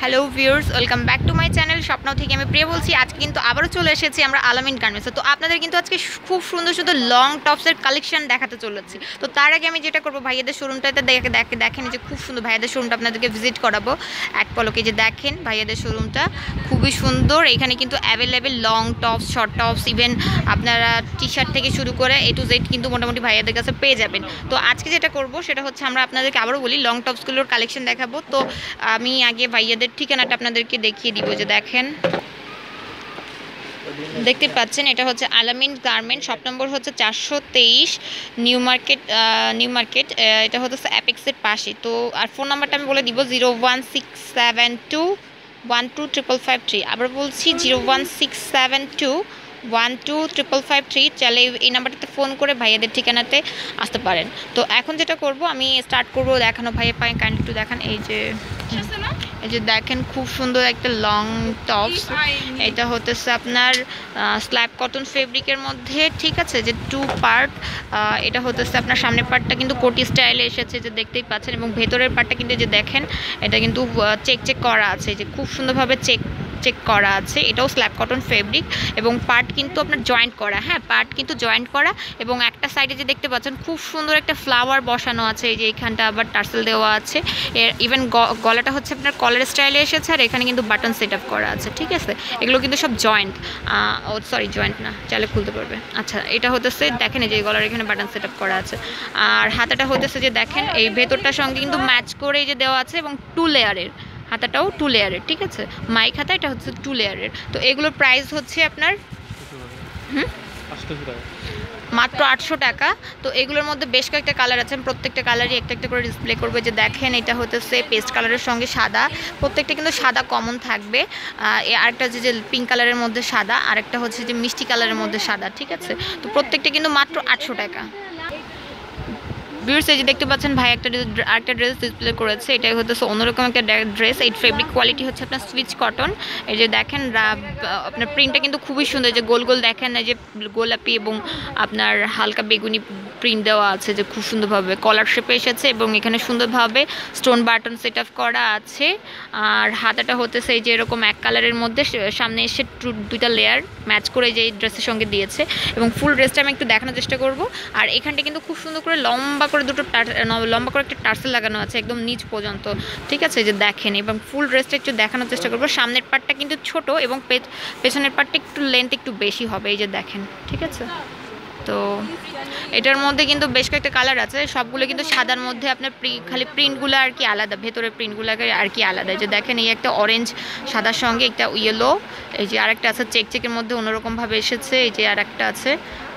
Hello viewers, welcome back to my channel. স্বপ্নাও থেকে আমি প্রিয়া বলছি। আজকে কিন্তু আবারও চলে এসেছি আমরা আলামিন গার্মেন্টসে। তো আপনাদের কিন্তু আজকে খুব সুন্দর সুন্দর লং টপসের কালেকশন দেখাতে চলেছি। তো তার আগে আমি যেটা করবো, ভাইয়াদের শোরুমটাতে দেখেন যে খুব সুন্দর ভাইয়াদের শোরুমটা আপনাদেরকে ভিজিট করাবো এক পলকে। যে দেখেন ভাইয়াদের শোরুমটা খুবই সুন্দর। এখানে কিন্তু available long tops, short tops, even আপনারা টি শার্ট থেকে শুরু করে A to Z কিন্তু মোটামুটি ভাইয়াদের কাছে পেয়ে যাবেন। তো আজকে যেটা করবো সেটা হচ্ছে আমরা আপনাদেরকে আবারও বলি লং টপসগুলোর কালেকশন দেখাবো। তো আমি আগে ভাইয়াদের ঠিকানাটা আপনাদেরকে দেখিয়ে দিব। যে দেখেন, দেখতে পাচ্ছেন এটা হচ্ছে আলামিন গার্মেন্ট, শপ নম্বর হচ্ছে 423 নিউ মার্কেট। এটা হচ্ছে অ্যাপেক্সের পাশে। তো আর ফোন নাম্বারটা আমি বলে দিব 01672125553। আবার বলছি 01672125553। চাইলে এই নাম্বারটাতে ফোন করে ভাইয়াদের ঠিকানাতে আসতে পারেন। তো এখন যেটা করব, আমি স্টার্ট করব দেখানো। ভাইয়া পাই কাইন্ডলি একটু দেখান। এই যে দেখেন খুব সুন্দর একটা লং টপস। এটা হতেছে আপনার স্ল্যাব কটন ফেব্রিকের মধ্যে, ঠিক আছে, যে 2 পার্ট। এটা হতেছে আপনার সামনের পার্টটা কিন্তু কোটি স্টাইলে এসেছে, যে দেখতেই পাচ্ছেন, এবং ভেতরের পার্টটা কিন্তু যে দেখেন এটা কিন্তু চেক করা আছে, যে খুব সুন্দরভাবে চেক করা আছে। এটাও স্ল্যাব কটন ফেব্রিক এবং পার্ট কিন্তু আপনার জয়েন্ট করা। হ্যাঁ, পার্ট কিন্তু জয়েন্ট করা এবং একটা সাইডে যে দেখতে পাচ্ছেন খুব সুন্দর একটা ফ্লাওয়ার বসানো আছে। এই যে এখানটা আবার টার্সেল দেওয়া আছে। ইভেন গলাটা হচ্ছে আপনার কলার স্টাইলে এসেছে, আর এখানে কিন্তু বাটন সেট আপ করা আছে, ঠিক আছে। এগুলো কিন্তু সব জয়েন্ট, জয়েন্ট না, চাইলে খুলতে পারবে। আচ্ছা, এটা হতেছে দেখেন এই যে গলার এখানে বাটন সেট আপ করা আছে। আর হাতাটা হতেছে যে দেখেন এই ভেতরটার সঙ্গে কিন্তু ম্যাচ করে এই যে দেওয়া আছে, এবং 2 লেয়ারের হাতাটাও 2 লেয়ারের, ঠিক আছে। মাইক হাতা, এটা হচ্ছে 2 লেয়ারের। তো এগুলোর প্রাইস হচ্ছে আপনার মাত্র 800 টাকা। তো এগুলোর মধ্যে বেশ কয়েকটা কালার আছে, প্রত্যেকটা কালারই একটা একটা করে ডিসপ্লে করবে। যে দেখেন এটা হতেছে পেস্ট কালারের সঙ্গে সাদা, প্রত্যেকটা কিন্তু সাদা কমন থাকবে। আরেকটা যে পিঙ্ক কালারের মধ্যে সাদা, আরেকটা হচ্ছে যে মিষ্টি কালারের মধ্যে সাদা, ঠিক আছে। তো প্রত্যেকটা কিন্তু মাত্র 800 টাকা। ভিউয়ার্স, এই যে দেখতে পাচ্ছেন ভাই আরেকটা ড্রেস ডিসপ্লে করেছে। এটাই হচ্ছে অন্যরকম একটা ড্রেস। এই ফেব্রিক কোয়ালিটি হচ্ছে আপনার সুইচ কটন। এই যে দেখেন আপনার প্রিন্টটা কিন্তু খুবই সুন্দর। যে গোল গোল দেখেন, এই যে গোলাপি এবং আপনার হালকা বেগুনি প্রিন্ট দেওয়া আছে, যে খুব সুন্দরভাবে কলার শেপে এসেছে, এবং এখানে সুন্দরভাবে স্টোন বাটন সেট আপ করা আছে। আর হাতাটা হতেছে এই যে এরকম এক কালারের মধ্যে, সামনে এসে 2টা লেয়ার ম্যাচ করে যে ড্রেসের সঙ্গে দিয়েছে, এবং ফুল ড্রেসটা আমি একটু দেখানোর চেষ্টা করব। আর এখানটা কিন্তু খুব সুন্দর করে লম্বা করে লম্বা করে একটা টার্সেল লাগানো আছে একদম নিচ পর্যন্ত, ঠিক আছে। যে দেখেন, এবং ফুল ড্রেসটা একটু দেখানোর চেষ্টা করবো। সামনের পার্টটা কিন্তু ছোট এবং পেছনের পার্টটা একটু লেন্থ একটু বেশি হবে, এই যে দেখেন, ঠিক আছে। তো এটার মধ্যে কিন্তু বেশ কয়েকটা কালার আছে, সবগুলো কিন্তু সাদার মধ্যে। আপনার খালি প্রিন্টগুলো আর কি আলাদা, ভেতরের প্রিন্টগুলো আর কি আলাদা। যে দেখেন এই একটা অরেঞ্জ সাদার সঙ্গে একটা ইয়েলো, এই যে আরেকটা আছে চেকের মধ্যে অন্যরকমভাবে এসেছে। এই যে আরেকটা আছে,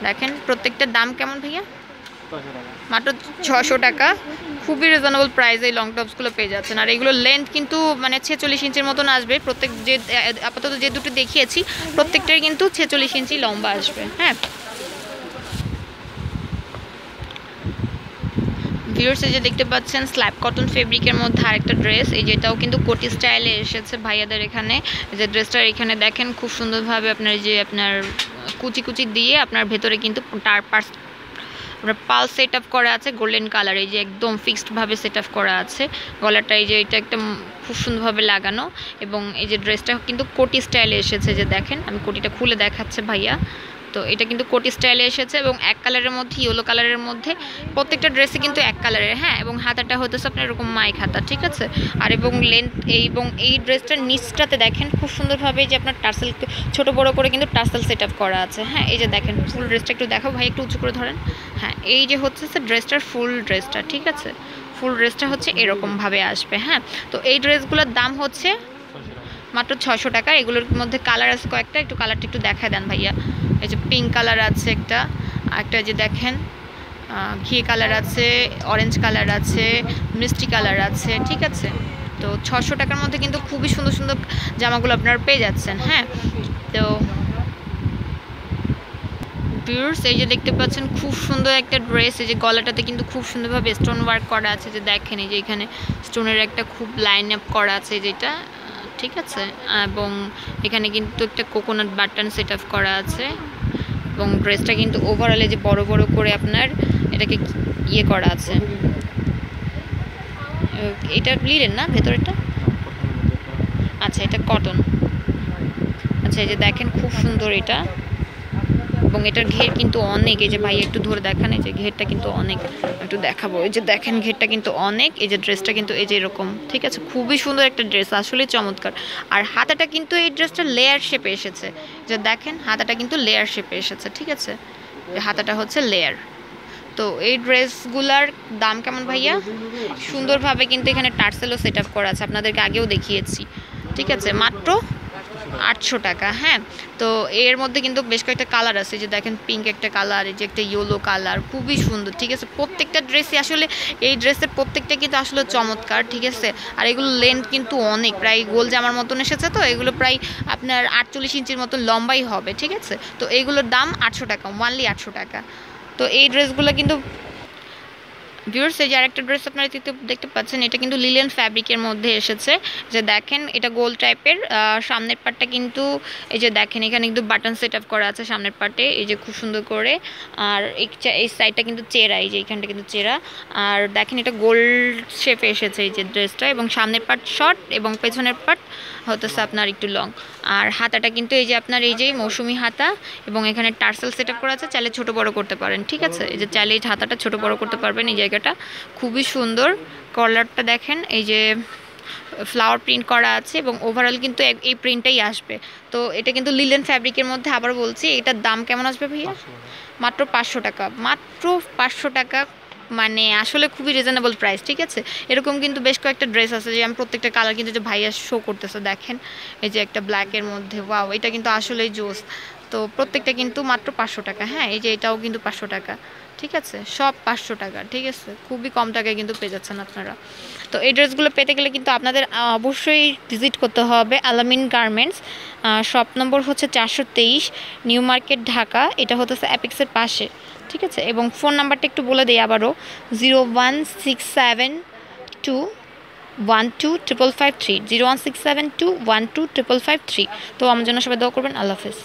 দেখেন। প্রত্যেকটার দাম কেমন ভাইয়া? মাত্র 600 টাকা। খুবই রিজনেবল প্রাইসে এই লং টপসগুলো পেয়ে যাচ্ছেন। আর এগুলো লেন্থ কিন্তু মানে 46 ইঞ্চির মতন আসবে। প্রত্যেক যে আপাতত যে দুটো দেখিয়েছি প্রত্যেকটাই কিন্তু 46 ইঞ্চি লম্বা আসবে। হ্যাঁ ভিউয়ার্স, এই যে দেখতে পাচ্ছেন স্ল্যাব কটন ফেব্রিকের মধ্যে আরেকটা ড্রেস। এই যেটাও কিন্তু কোটি স্টাইলে এসেছে ভাইয়াদের এখানে। যে ড্রেসটার এখানে দেখেন খুব সুন্দরভাবে আপনার যে আপনার কুচি কুচি দিয়ে আপনার ভেতরে কিন্তু পাল সেট আপ করা আছে গোল্ডেন কালার। এই যে একদম ফিক্সডভাবে সেট আপ করা আছে গলাটা। এই যে এটা একটা খুব সুন্দরভাবে লাগানো, এবং এই যে ড্রেসটা কিন্তু কোটি স্টাইলে এসেছে। যে দেখেন, আমি কোটিটা খুলে দেখাচ্ছে ভাইয়া। তো এটা কিন্তু কোটি স্টাইলে এসেছে এবং এক কালারের মধ্যে, ইয়েলো কালারের মধ্যে। প্রত্যেকটা ড্রেসে কিন্তু এক কালারের। হ্যাঁ, এবং হাতাটা হতেছে আপনার এরকম মাইক হাতা, ঠিক আছে। আর এবং লেন্থ এবং এই ড্রেসটার নিচটাতে দেখেন খুব সুন্দরভাবে যে আপনার টার্সেল ছোট বড় করে কিন্তু টার্সেল সেট আপ করা আছে। হ্যাঁ, এই যে দেখেন ফুল ড্রেসটা একটু দেখাও ভাই, একটু উঁচু করে ধরেন। হ্যাঁ, এই যে হচ্ছে ড্রেসটার ফুল ড্রেসটা, ঠিক আছে। ফুল ড্রেসটা হচ্ছে এরকমভাবে আসবে। হ্যাঁ, তো এই ড্রেসগুলোর দাম হচ্ছে মাত্র 600 টাকা। এগুলোর মধ্যে কালার আছে কয়েকটা, একটু কালারটা একটু দেখায় দেন ভাইয়া। এই যে পিঙ্ক কালার আছে একটা, যে দেখেন ঘি কালার আছে, অরেঞ্জ কালার আছে, মিষ্টি কালার আছে, ঠিক আছে। তো 600 টাকার মধ্যে কিন্তু খুবই সুন্দর সুন্দর জামাগুলো আপনারা পেয়ে যাচ্ছেন। হ্যাঁ, তো ভিউয়ার্স, এই যে দেখতে পাচ্ছেন খুব সুন্দর একটা ড্রেস। এই যে গলাটাতে কিন্তু খুব সুন্দরভাবে স্টোন ওয়ার্ক করা আছে। যে দেখেন এই যে এখানে স্টোনের একটা খুব লাইন আপ করা আছে যেটা, ঠিক আছে। এবং এখানে কিন্তু একটা কোকোনাট বাটন সেট আপ করা আছে, এবং ড্রেসটা কিন্তু ওভারঅলে যে বড় বড় করে আপনার এটাকে ইয়ে করা আছে। এটা লিলেন না ভেতরেরটা? আচ্ছা এটা কটন। আচ্ছা এই যে দেখেন খুব সুন্দর এটা, এবং এটার ঘের কিন্তু অনেক। এই যে ভাই একটু ধরে দেখান, এই যে ঘেরটা কিন্তু অনেক, একটু দেখাবো। এই যে দেখেন ঘেরটা কিন্তু অনেক। এই যে ড্রেসটা কিন্তু এই যে এরকম, ঠিক আছে, খুবই সুন্দর একটা ড্রেস, আসলে চমৎকার। আর হাতাটা কিন্তু এই ড্রেসটা লেয়ার শেপে এসেছে, যে দেখেন হাতাটা কিন্তু লেয়ার শেপে এসেছে, ঠিক আছে, হাতাটা হচ্ছে লেয়ার। তো এই ড্রেসগুলার দাম কেমন ভাইয়া? সুন্দরভাবে কিন্তু এখানে টার্সেলও সেট আপ করা আছে, আপনাদেরকে আগেও দেখিয়েছি, ঠিক আছে, মাত্র 800 টাকা। হ্যাঁ, তো এর মধ্যে কিন্তু বেশ কয়েকটা কালার আছে, যে দেখেন পিঙ্ক একটা কালার, এই যে একটা ইয়েলো কালার, খুবই সুন্দর, ঠিক আছে। প্রত্যেকটা ড্রেসই আসলে, এই ড্রেসের প্রত্যেকটা কিন্তু আসলে চমৎকার, ঠিক আছে। আর এগুলো লেন্থ কিন্তু অনেক, প্রায় গোল জামার মতন এসেছে, তো এগুলো প্রায় আপনার 48 ইঞ্চির মতো লম্বাই হবে, ঠিক আছে। তো এইগুলোর দাম 800 টাকা, ওনলি 800 টাকা। তো এই ড্রেসগুলো কিন্তু ভিউয়ার্স, এই যে আরেকটা ড্রেস আপনারা দেখতে পাচ্ছেন, এটা কিন্তু লিলেন ফ্যাব্রিকের মধ্যে এসেছে, যে দেখেন এটা গোল টাইপের, সামনের পার্টটা কিন্তু এই যে দেখেন এখানে কিন্তু বাটন সেট আপ করা আছে সামনের পার্টে, এই যে খুব সুন্দর করে। আর এই সাইডটা কিন্তু চেরা, এই যে এইখানটা কিন্তু চেরা। আর দেখেন এটা গোল্ড শেপে এসেছে এই যে ড্রেসটা, এবং সামনের পার্ট শর্ট এবং পেছনের পার্ট হতেছে আপনার একটু লং। আর হাতাটা কিন্তু এই যে আপনার এই যে মৌসুমি হাতা, এবং এখানে টার্সেল সেট আপ করা আছে, চাইলে ছোট বড় করতে পারেন, ঠিক আছে। এই যে চাইলে এই হাতাটা ছোট বড় করতে পারবেন, এই জায়গাটা খুবই সুন্দর। কলারটা দেখেন, এই যে ফ্লাওয়ার প্রিন্ট করা আছে, এবং ওভারঅল কিন্তু এই প্রিন্টটাই আসবে। তো এটা কিন্তু লিলেন ফ্যাব্রিকের মধ্যে, আবার বলছি এটার দাম কেমন আসবে ভাইয়া? মাত্র 500 টাকা, মাত্র 500 টাকা, মানে আসলে খুবই রিজনেবল প্রাইস, ঠিক আছে। এরকম কিন্তু বেশ কয়েকটা ড্রেস আছে, যে আমি প্রত্যেকটা কালার কিন্তু যে ভাইয়া শো করতেছে, দেখেন এই যে একটা ব্ল্যাকের মধ্যে, ওয়াও, এটা কিন্তু আসলেই জোস। তো প্রত্যেকটা কিন্তু মাত্র 500 টাকা। হ্যাঁ, এই যে এটাও কিন্তু 500 টাকা, ঠিক আছে, সব 500 টাকা, ঠিক আছে, খুবই কম টাকায় কিন্তু পেয়ে যাচ্ছেন আপনারা। তো এই ড্রেসগুলো পেতে গেলে কিন্তু আপনাদের অবশ্যই ভিজিট করতে হবে আলামিন গার্মেন্টস, শপ নম্বর হচ্ছে 423, নিউ মার্কেট, ঢাকা। এটা হচ্ছে অ্যাপেক্সের পাশে, ঠিক আছে। এবং ফোন নাম্বারটা একটু বলে দিই আবারও, 01672125553, 01672125553। তো আমার জন্য সবাই দোয়া করবেন। আল্লাহ হাফেজ।